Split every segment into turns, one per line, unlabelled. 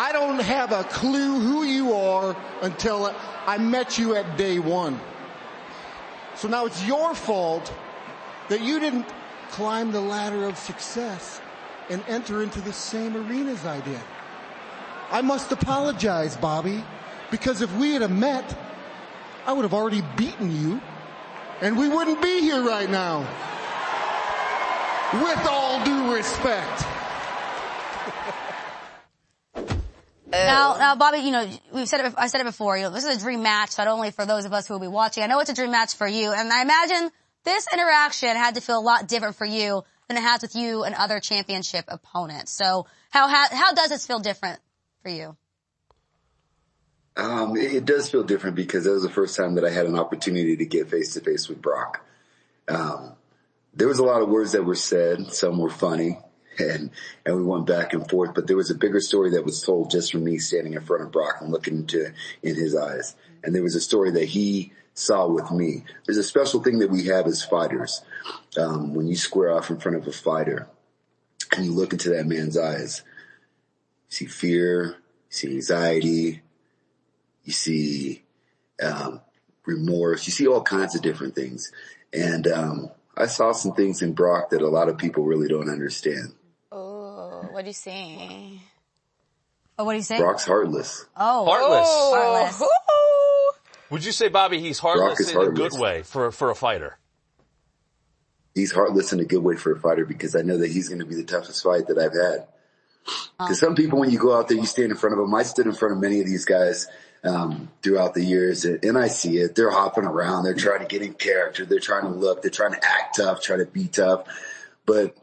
I don't have a clue who you are until I met you at day one. So now it's your fault that you didn't climb the ladder of success and enter into the same arenas I did. I must apologize, Bobby, because if we had met, I would have already beaten you, and we wouldn't be here right now. With all due respect.
Now, Bobby, you know, I said it before, this is a dream match, not only for those of us who will be watching. I know it's a dream match for you, and I imagine this interaction had to feel a lot different for you than it has with you and other championship opponents. So how does this feel different for you?
It does feel different because that was the first time that I had an opportunity to get face to face with Brock. There was a lot of words that were said. Some were funny. And we went back and forth, but there was a bigger story that was told just from me standing in front of Brock and looking in his eyes. And there was a story that he saw with me. There's a special thing that we have as fighters. When you square off in front of a fighter and you look into that man's eyes, you see fear, you see anxiety, you see remorse, you see all kinds of different things. And I saw some things in Brock that a lot of people really don't understand.
What do you see?
Oh, what do you say?
Brock's heartless.
Oh.
Heartless.
Heartless.
Would you say, Bobby, he's heartless in a good way for a fighter?
He's heartless in a good way for a fighter because I know that he's going to be the toughest fight that I've had. Because some people, when you go out there, you stand in front of them. I stood in front of many of these guys throughout the years, and I see it. They're hopping around. They're trying to get in character. They're trying to look. They're trying to act tough, try to be tough. But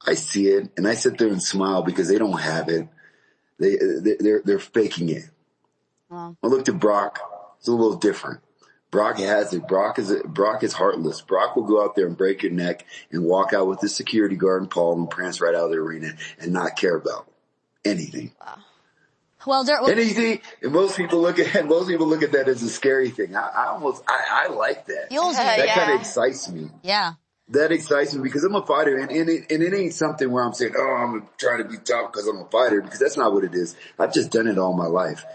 I see it, and I sit there and smile because they don't have it. They're faking it.
Wow.
I looked at Brock. It's a little different. Brock has it. Brock is heartless. Brock will go out there and break your neck and walk out with his security guard and Paul and prance right out of the arena and not care about anything.
Wow. Well,
anything. And most people look at that as a scary thing. I like that. That kind of excites me.
Yeah.
That excites me because I'm a fighter, and it ain't something where I'm saying, oh, I'm trying to be tough because I'm a fighter, because that's not what it is. I've just done it all my life.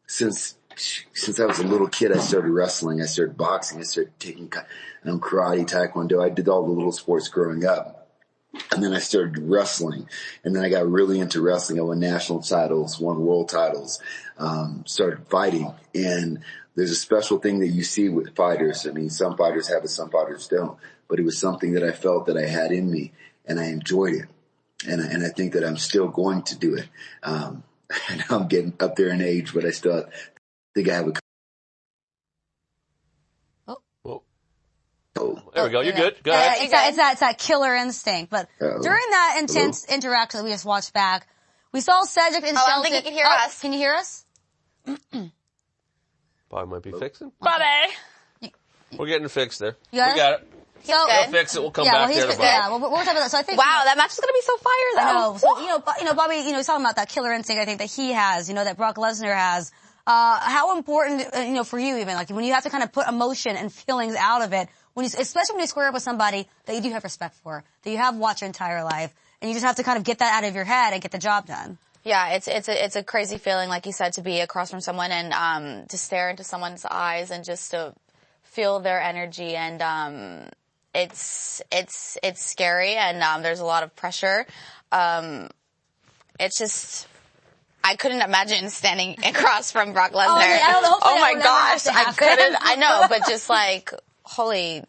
Since I was a little kid, I started wrestling, I started boxing, I started taking karate, taekwondo. I did all the little sports growing up. And then I started wrestling, and then I got really into wrestling. I won national titles, won world titles, started fighting, and there's a special thing that you see with fighters. I mean, some fighters have it, some fighters don't. But it was something that I felt that I had in me, and I enjoyed it. And I think that I'm still going to do it. And I'm getting up there in age, but I still think I have a...
There we go. You're good. Go ahead.
It's that killer instinct. But during that intense interaction that we just watched back, we saw Cedric and Shelton.
I don't think you can hear us.
Can you hear us?
Bobby might be fixing.
Bobby.
We're getting it fixed there.
You got it?
We got it.
So,
we'll fix it. We'll come back there.
Yeah, well, we're talking about that. So I think.
Wow, that match is going to be so fire, though.
I know. So, Bobby, he's talking about that killer instinct, I think, that he has, that Brock Lesnar has. How important, for you even, like when you have to kind of put emotion and feelings out of it, especially when you square up with somebody that you do have respect for, that you have watched your entire life, and you just have to kind of get that out of your head and get the job done.
Yeah, it's a crazy feeling, like you said, to be across from someone and, to stare into someone's eyes and just to feel their energy, and, it's scary, and, there's a lot of pressure. It's just, I couldn't imagine standing across from Brock Lesnar.
Oh
my gosh, I couldn't. I know, but just like, holy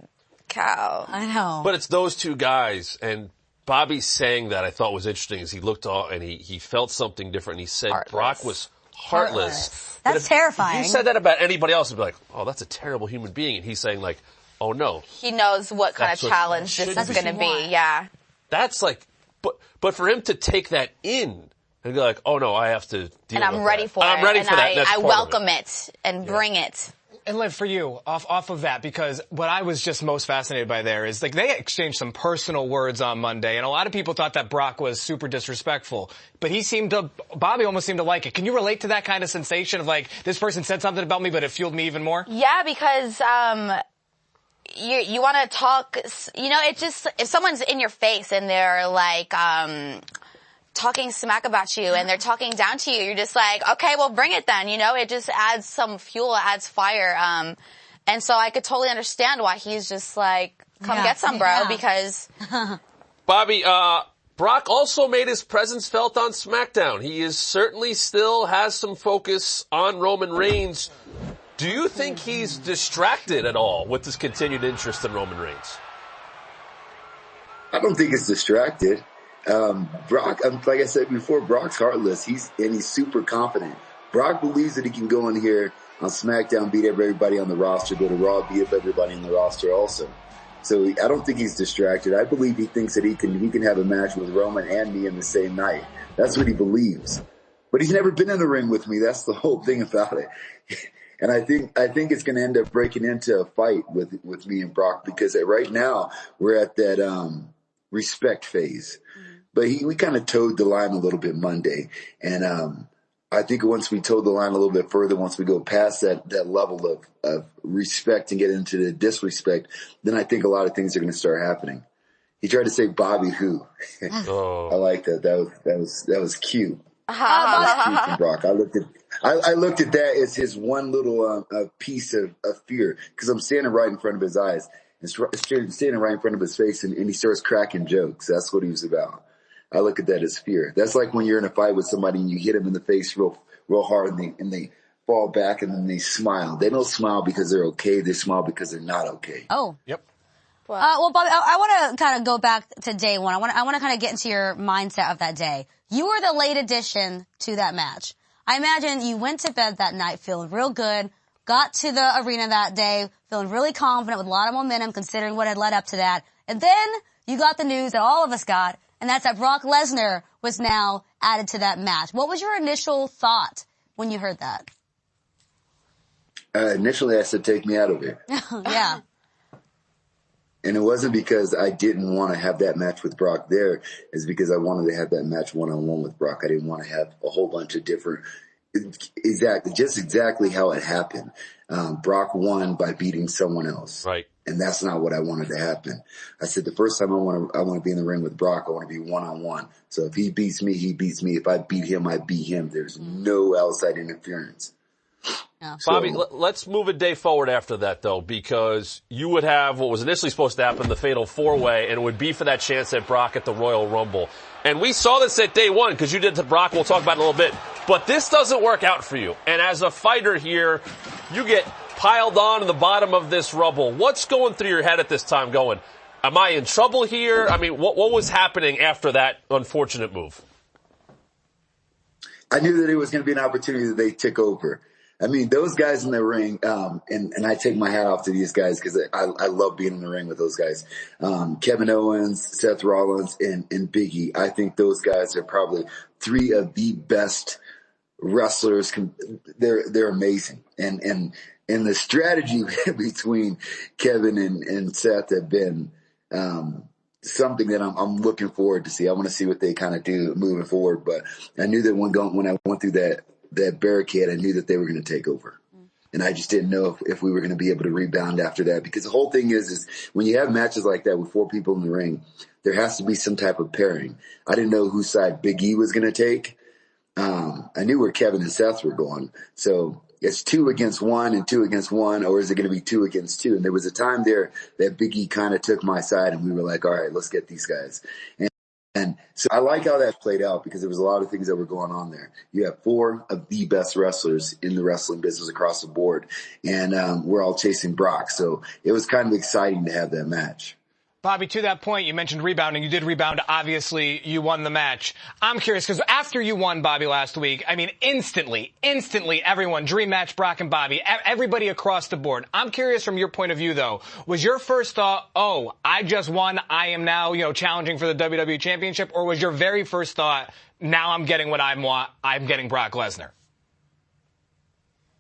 cow.
I know.
But it's those two guys, and Bobby saying that I thought was interesting as he looked all, and he felt something different. He said heartless. Brock was heartless.
That's terrifying.
If you said that about anybody else, it'd be like, oh, that's a terrible human being. And he's saying like, oh no.
He knows what kind of challenge this is going to be. Yeah.
That's like, but for him to take that in and be like, oh no, I have to deal with that.
And I'm ready for it.
I'm ready for that.
I welcome it and bring it.
And Liv, for you, off of that, because what I was just most fascinated by there is, like, they exchanged some personal words on Monday, and a lot of people thought that Brock was super disrespectful. But Bobby almost seemed to like it. Can you relate to that kind of sensation of, like, this person said something about me, but it fueled me even more?
Yeah, because, you want to talk, it's just, if someone's in your face and they're like, talking smack about you and they're talking down to you, you're just like, okay, well bring it then. It just adds some fuel, adds fire. And so I could totally understand why he's just like, come get some, bro, because.
Bobby, Brock also made his presence felt on SmackDown. He is certainly still has some focus on Roman Reigns. Do you think he's distracted at all with this continued interest in Roman Reigns?
I don't think it's distracted. Brock, like I said before, Brock's heartless. He's super confident. Brock believes that he can go in here on SmackDown, beat everybody on the roster, go to Raw, beat up everybody on the roster also. So I don't think he's distracted. I believe he thinks that he can have a match with Roman and me in the same night. That's what he believes. But he's never been in the ring with me. That's the whole thing about it. And I think it's going to end up breaking into a fight with me and Brock, because right now we're at that respect phase. But we kind of towed the line a little bit Monday, and I think once we towed the line a little bit further, once we go past that level of respect and get into the disrespect, then I think a lot of things are going to start happening. He tried to say Bobby who. I like that. That was cute. That was cute from Brock. I looked at that as his one little piece of fear, because I'm standing right in front of his eyes and standing right in front of his face, and he starts cracking jokes. That's what he was about. I look at that as fear. That's like when you're in a fight with somebody and you hit them in the face real hard, and they fall back and then they smile. They don't smile because they're okay. They smile because they're not okay.
Oh.
Yep.
Well, Bobby, I want to kind of go back to day one. I want to kind of get into your mindset of that day. You were the late addition to that match. I imagine you went to bed that night feeling real good, got to the arena that day feeling really confident with a lot of momentum considering what had led up to that. And then you got the news that all of us got, and that's that Brock Lesnar was now added to that match. What was your initial thought when you heard that?
Initially, I said, take me out of it.
Yeah.
And it wasn't because I didn't want to have that match with Brock there. It's because I wanted to have that match one-on-one with Brock. I didn't want to have a whole bunch of different, exactly how it happened. Brock won by beating someone else.
Right.
And that's not what I wanted to happen. I said the first time I want to be in the ring with Brock, I want to be one-on-one. So if he beats me, he beats me. If I beat him, I beat him. There's no outside interference.
Yeah.
Bobby, let's move a day forward after that, though, because you would have what was initially supposed to happen, the Fatal 4-Way, and it would be for that chance at Brock at the Royal Rumble. And we saw this at day one, because you did to Brock. We'll talk about it in a little bit. But this doesn't work out for you. And as a fighter here, you get piled on in the bottom of this rubble. What's going through your head at this time going, am I in trouble here? I mean, what was happening after that unfortunate move?
I knew that it was going to be an opportunity that they took over. I mean, those guys in the ring, and I take my hat off to these guys because I love being in the ring with those guys. Kevin Owens, Seth Rollins, and Big E. I think those guys are probably three of the best wrestlers. They're amazing. And the strategy between Kevin and Seth have been, something that I'm looking forward to see. I want to see what they kind of do moving forward. But I knew that when I went through that barricade, I knew that they were going to take over. And I just didn't know if we were going to be able to rebound after that, because the whole thing is when you have matches like that with 4 people in the ring, there has to be some type of pairing. I didn't know whose side Big E was going to take. I knew where Kevin and Seth were going. So it's 2 against 1 and 2 against 1, or is it going to be 2 against 2? And there was a time there that Big E kind of took my side, and we were like, all right, let's get these guys. And so I like how that played out, because there was a lot of things that were going on there. You have 4 of the best wrestlers in the wrestling business across the board, and we're all chasing Brock. So it was kind of exciting to have that match.
Bobby, to that point, you mentioned rebounding. You did rebound. Obviously, you won the match. I'm curious, because after you won, Bobby, last week, I mean, instantly, everyone, dream match, Brock and Bobby, everybody across the board. I'm curious from your point of view, though, was your first thought, oh, I just won, I am now, challenging for the WWE Championship, or was your very first thought, now I'm getting what I want, I'm getting Brock Lesnar?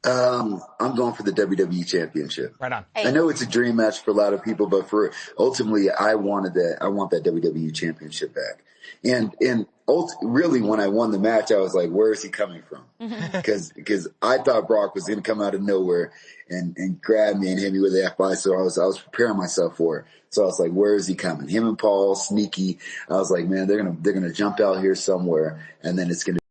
I'm going for the WWE Championship.
Right on.
I know it's a dream match for a lot of people, but ultimately I want that WWE Championship back. And really, when I won the match, I was like, where is he coming from? Because I thought Brock was going to come out of nowhere and grab me and hit me with the F5. So I was preparing myself for it. So I was like, where is he coming? Him and Paul, sneaky. I was like, man, they're going to jump out here somewhere, and then it's going to